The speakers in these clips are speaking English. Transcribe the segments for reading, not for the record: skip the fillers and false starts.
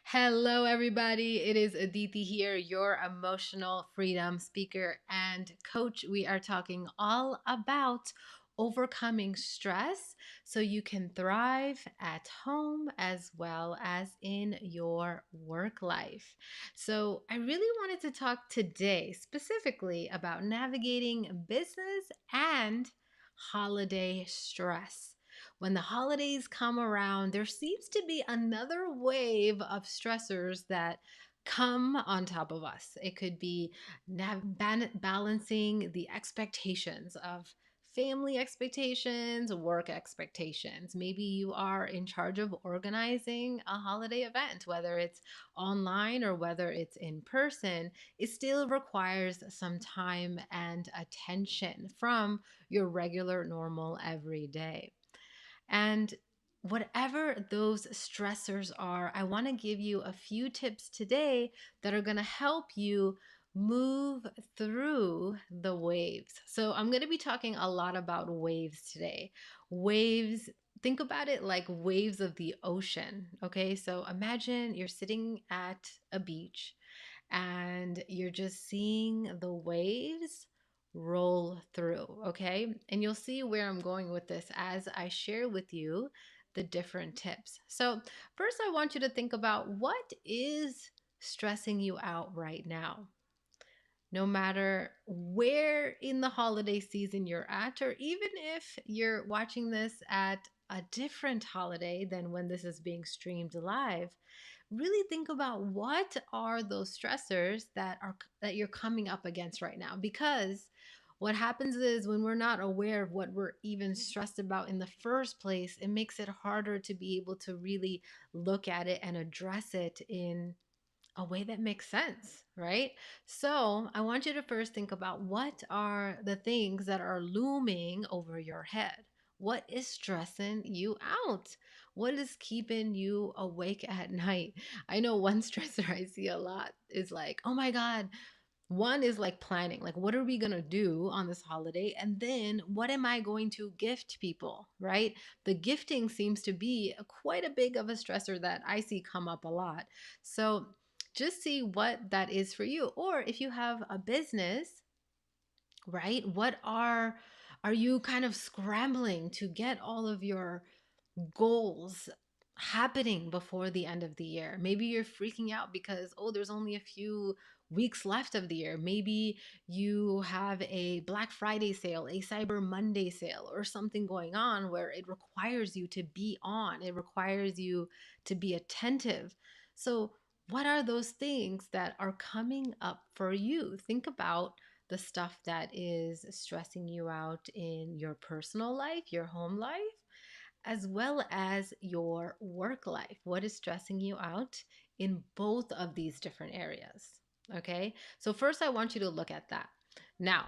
Hello, everybody. It is Aditi here, your emotional freedom speaker and coach. We are talking all about overcoming stress so you can thrive at home as well as in your work life. So, I really wanted to talk today specifically about navigating business and holiday stress. When the holidays come around, there seems to be another wave of stressors that come on top of us. It could be balancing the expectations of family expectations, work expectations. Maybe you are in charge of organizing a holiday event, whether it's online or whether it's in person. It still requires some time and attention from your regular, normal, everyday. And whatever those stressors are, I want to give you a few tips today that are going to help you move through the waves. So, I'm going to be talking a lot about waves today. Waves, think about it like waves of the ocean. Okay, so imagine you're sitting at a beach and you're just seeing the waves roll through, okay? And you'll see where I'm going with this as I share with you the different tips. So, first, I want you to think about what is stressing you out right now. No matter where in the holiday season you're at, or even if you're watching this at a different holiday than when this is being streamed live, really think about what are those stressors that you're coming up against right now, because what happens is when we're not aware of what we're even stressed about in the first place, it makes it harder to be able to really look at it and address it in a way that makes sense, right? So, I want you to first think about what are the things that are looming over your head. What is stressing you out? What is keeping you awake at night? I know one stressor I see a lot is like, oh my God, one is like planning, like, what are we going to do on this holiday? And then what am I going to gift people, right? The gifting seems to be quite a big of a stressor that I see come up a lot. So just see what that is for you. Or if you have a business, right? Are you kind of scrambling to get all of your goals happening before the end of the year? Maybe you're freaking out because, oh, there's only a few weeks left of the year. Maybe you have a Black Friday sale, a Cyber Monday sale, or something going on where it requires you to be on, it requires you to be attentive. So, what are those things that are coming up for you? Think about the stuff that is stressing you out in your personal life, your home life, as well as your work life. What is stressing you out in both of these different areas? Okay, so first I want you to look at that. Now,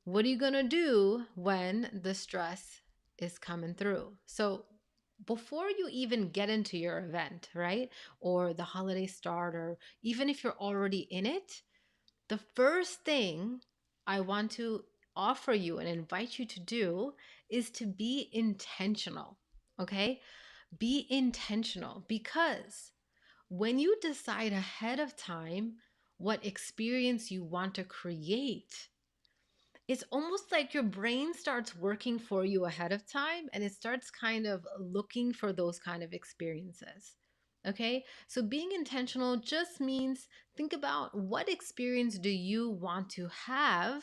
what are you going to do when the stress is coming through? So, before you even get into your event, right? Or the holiday start, or even if you're already in it, the first thing I want to offer you and invite you to do is to be intentional. Okay? Be intentional, because when you decide ahead of time what experience you want to create, it's almost like your brain starts working for you ahead of time and it starts kind of looking for those kind of experiences. Okay, so being intentional just means think about what experience do you want to have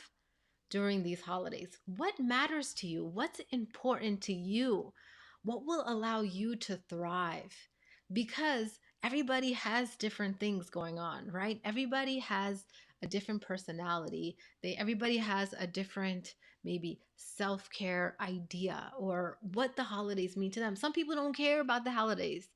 during these holidays? What matters to you? What's important to you? What will allow you to thrive? Because everybody has different things going on, right? Everybody has a different personality. Everybody has a different maybe self-care idea or what the holidays mean to them. Some people don't care about the holidays.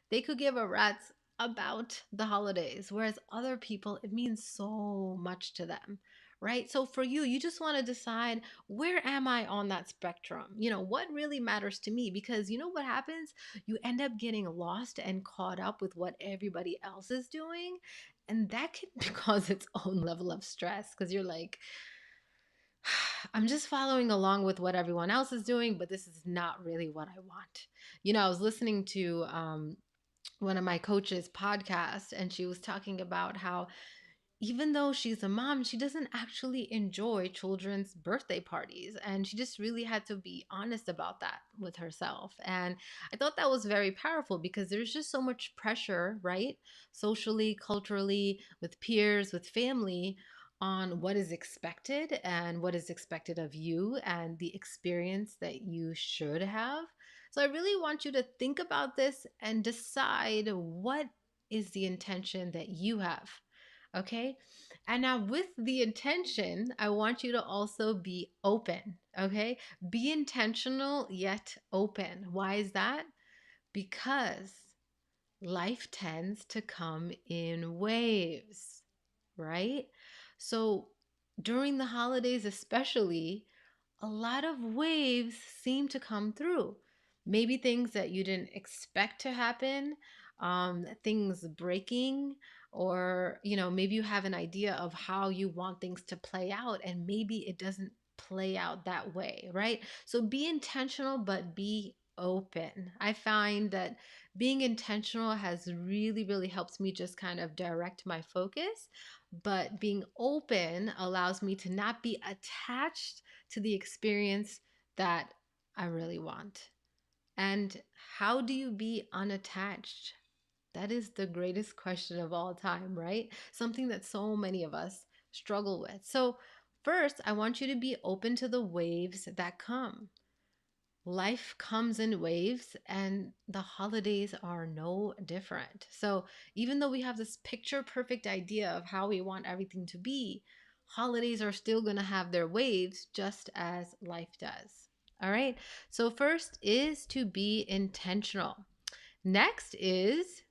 They could give a rat's about the holidays, whereas other people, it means so much to them, right? So for you, you just want to decide, where am I on that spectrum? What really matters to me? Because you know what happens? You end up getting lost and caught up with what everybody else is doing. And that can cause its own level of stress because you're like, I'm just following along with what everyone else is doing, but this is not really what I want. I was listening to one of my coaches' podcast, and she was talking about how even though she's a mom, she doesn't actually enjoy children's birthday parties. And she just really had to be honest about that with herself. And I thought that was very powerful because there's just so much pressure, right? Socially, culturally, with peers, with family, on what is expected and what is expected of you and the experience that you should have. So I really want you to think about this and decide what is the intention that you have. Okay. And now, with the intention, I want you to also be open. Okay. Be intentional yet open. Why is that? Because life tends to come in waves, right? So, during the holidays, especially, a lot of waves seem to come through. Maybe things that you didn't expect to happen, things breaking, or maybe you have an idea of how you want things to play out, and maybe it doesn't play out that way, right? So be intentional, but be open. I find that being intentional has really, really helped me just kind of direct my focus, but being open allows me to not be attached to the experience that I really want. And how do you be unattached? That is the greatest question of all time, right? Something that so many of us struggle with. So, first, I want you to be open to the waves that come. Life comes in waves, and the holidays are no different. So, even though we have this picture perfect idea of how we want everything to be, holidays are still going to have their waves just as life does. All right. So, first is to be intentional. Next is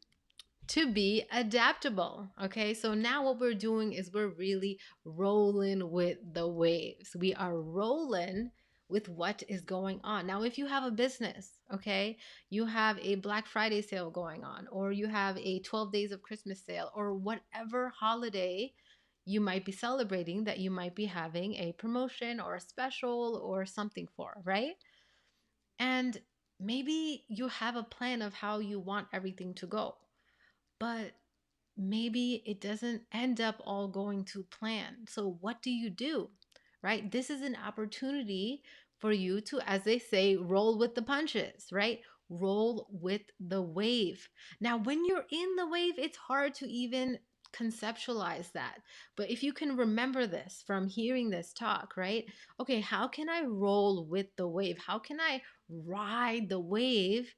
to be adaptable. Okay, so now what we're doing is we're really rolling with the waves. We are rolling with what is going on. Now, if you have a business, okay, you have a Black Friday sale going on, or you have a 12 days of Christmas sale, or whatever holiday you might be celebrating that you might be having a promotion or a special or something for, right? And maybe you have a plan of how you want everything to go, but maybe it doesn't end up all going to plan. So, what do you do? Right? This is an opportunity for you to, as they say, roll with the punches, right? Roll with the wave. Now, when you're in the wave, it's hard to even conceptualize that. But if you can remember this from hearing this talk, right? Okay, how can I roll with the wave? How can I ride the wave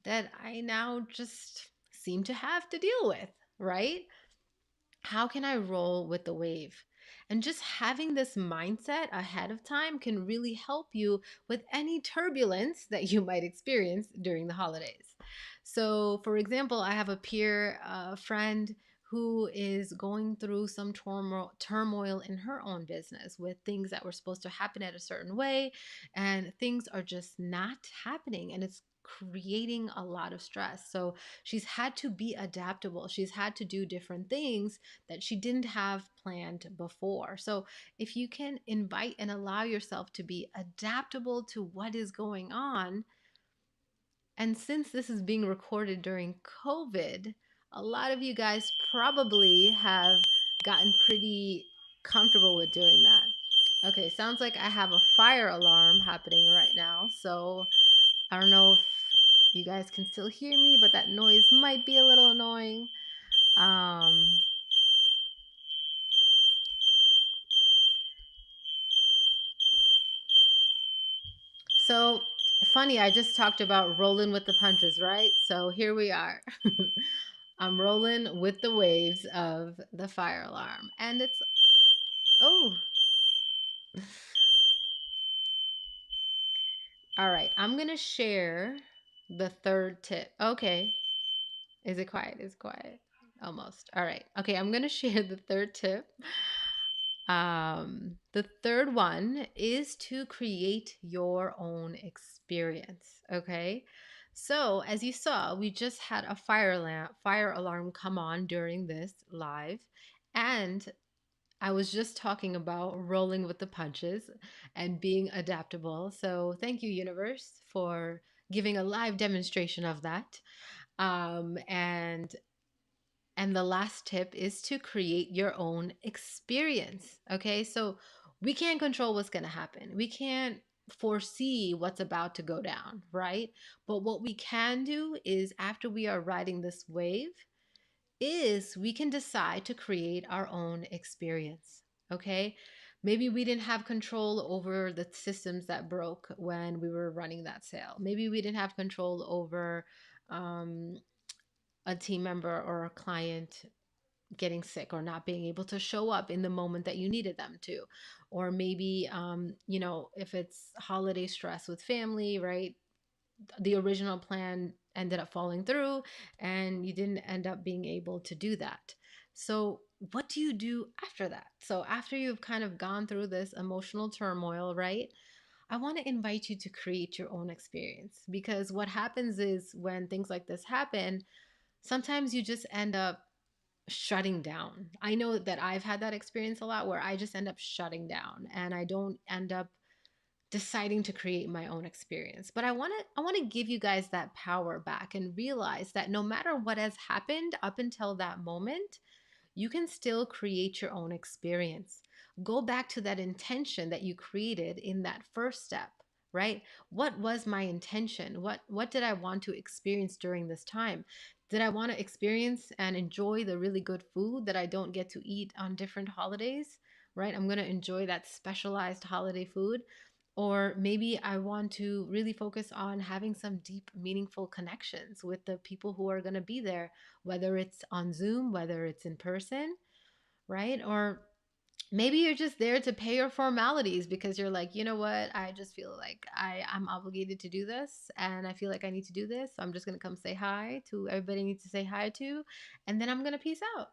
that I now just seem to have to deal with, right? How can I roll with the wave? And just having this mindset ahead of time can really help you with any turbulence that you might experience during the holidays. So, for example, I have a peer friend who is going through some turmoil in her own business with things that were supposed to happen at a certain way, and things are just not happening, and it's creating a lot of stress. So, she's had to be adaptable. She's had to do different things that she didn't have planned before. So, if you can invite and allow yourself to be adaptable to what is going on, and since this is being recorded during COVID, a lot of you guys probably have gotten pretty comfortable with doing that. Okay, sounds like I have a fire alarm happening right now. So, I don't know if you guys can still hear me, but that noise might be a little annoying. Um, So funny, I just talked about rolling with the punches, right? So here we are. I'm rolling with the waves of the fire alarm. And it's, oh, all right. I'm going to share the third tip. Okay. Is it quiet? Is it quiet? Almost. All right. Okay. I'm going to share the third tip. The third one is to create your own experience. Okay. So as you saw, we just had a fire alarm come on during this live, and I was just talking about rolling with the punches and being adaptable. So thank you, universe, for giving a live demonstration of that. And the last tip is to create your own experience. Okay. So we can't control what's going to happen. We can't foresee what's about to go down, right? But what we can do is, after we are riding this wave, is we can decide to create our own experience. Okay. Maybe we didn't have control over the systems that broke when we were running that sale. Maybe we didn't have control over um, a team member or a client getting sick or not being able to show up in the moment that you needed them to. Or maybe, if it's holiday stress with family, right? The original plan ended up falling through and you didn't end up being able to do that. So, what do you do after that? So, after you've kind of gone through this emotional turmoil, right? I want to invite you to create your own experience, because what happens is, when things like this happen, sometimes you just end up shutting down. I know that I've had that experience a lot, where I just end up shutting down and I don't end up deciding to create my own experience. But I want to give you guys that power back and realize that no matter what has happened up until that moment, you can still create your own experience. Go back to that intention that you created in that first step, right? What was my intention? What did I want to experience during this time? Did I want to experience and enjoy the really good food that I don't get to eat on different holidays, right? I'm going to enjoy that specialized holiday food. Or maybe I want to really focus on having some deep, meaningful connections with the people who are going to be there, whether it's on Zoom, whether it's in person, right? Or maybe you're just there to pay your formalities because you're like, you know what? I just feel like I'm obligated to do this and I feel like I need to do this. So I'm just going to come say hi to everybody I need to say hi to. And then I'm going to peace out.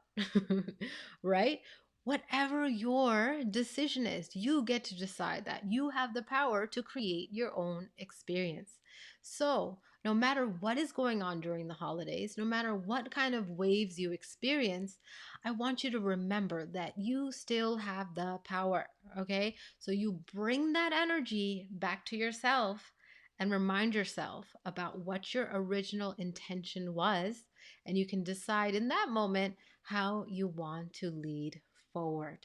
Right? Whatever your decision is, you get to decide that. You have the power to create your own experience. So, no matter what is going on during the holidays, no matter what kind of waves you experience, I want you to remember that you still have the power, okay? So you bring that energy back to yourself and remind yourself about what your original intention was, and you can decide in that moment how you want to lead forward.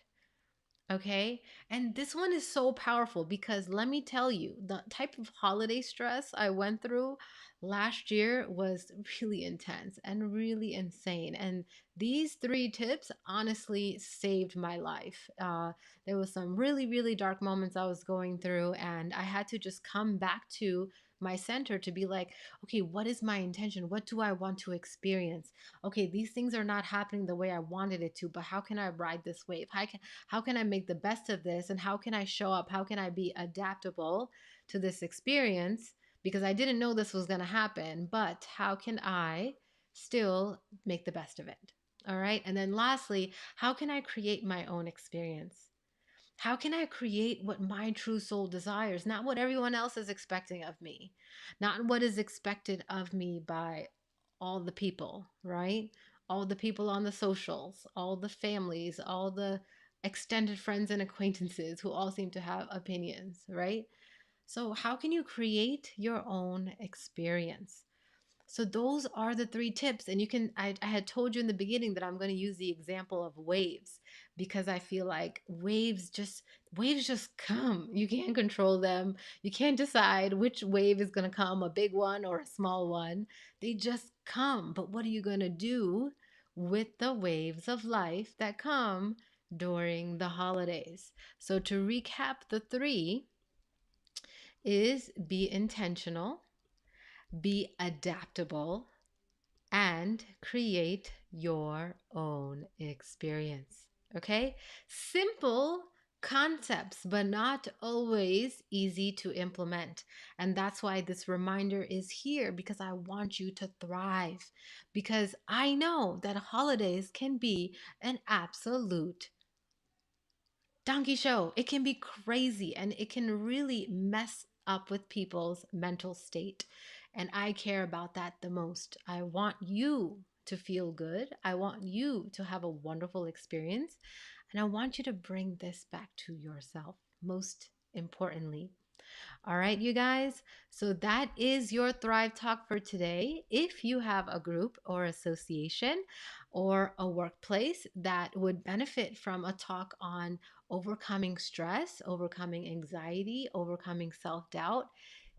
Okay. And this one is so powerful because let me tell you, the type of holiday stress I went through last year was really intense and really insane. And these three tips honestly saved my life. There was some really, really dark moments I was going through, and I had to just come back to my center to be like, okay, what is my intention? What do I want to experience? Okay, these things are not happening the way I wanted it to, but how can I ride this wave? How can I make the best of this, and how can I show up? How can I be adaptable to this experience? Because I didn't know this was going to happen, but how can I still make the best of it? All right. And then lastly, how can I create my own experience? How can I create what my true soul desires, not what everyone else is expecting of me, not what is expected of me by all the people, right? All the people on the socials, all the families, all the extended friends and acquaintances who all seem to have opinions, right? So, how can you create your own experience? So those are the three tips. And I had told you in the beginning that I'm going to use the example of waves, because I feel like waves just come. You can't control them. You can't decide which wave is going to come, a big one or a small one. They just come. But what are you going to do with the waves of life that come during the holidays? So to recap, the three is: be intentional, be adaptable, and create your own experience. Okay? Simple concepts, but not always easy to implement. And that's why this reminder is here, because I want you to thrive. Because I know that holidays can be an absolute donkey show. It can be crazy and it can really mess up with people's mental state. And I care about that the most. I want you to feel good. I want you to have a wonderful experience. And I want you to bring this back to yourself, most importantly. All right, you guys. So that is your Thrive Talk for today. If you have a group or association or a workplace that would benefit from a talk on overcoming stress, overcoming anxiety, overcoming self doubt,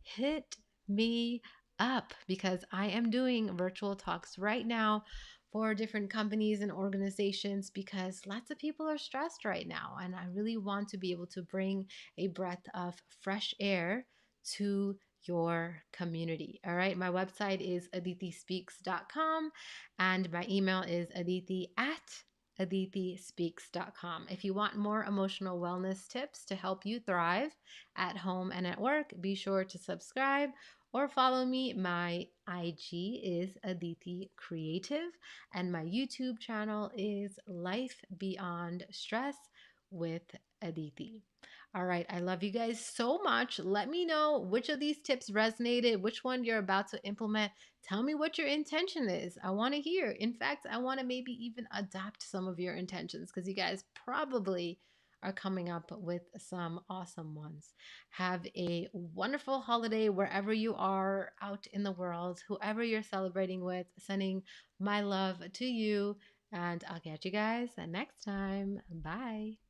hit me up because I am doing virtual talks right now for different companies and organizations because lots of people are stressed right now. And I really want to be able to bring a breath of fresh air to your community. All right. My website is adithispeaks.com and my email is aditi@adithispeaks.com. If you want more emotional wellness tips to help you thrive at home and at work, be sure to subscribe or follow me. My IG is Aditi Creative and my YouTube channel is Life Beyond Stress with Aditi. All right. I love you guys so much. Let me know which of these tips resonated, which one you're about to implement. Tell me what your intention is. I want to hear. In fact, I want to maybe even adopt some of your intentions because you guys probably are coming up with some awesome ones. Have a wonderful holiday wherever you are out in the world, whoever you're celebrating with, sending my love to you. And I'll catch you guys next time. Bye.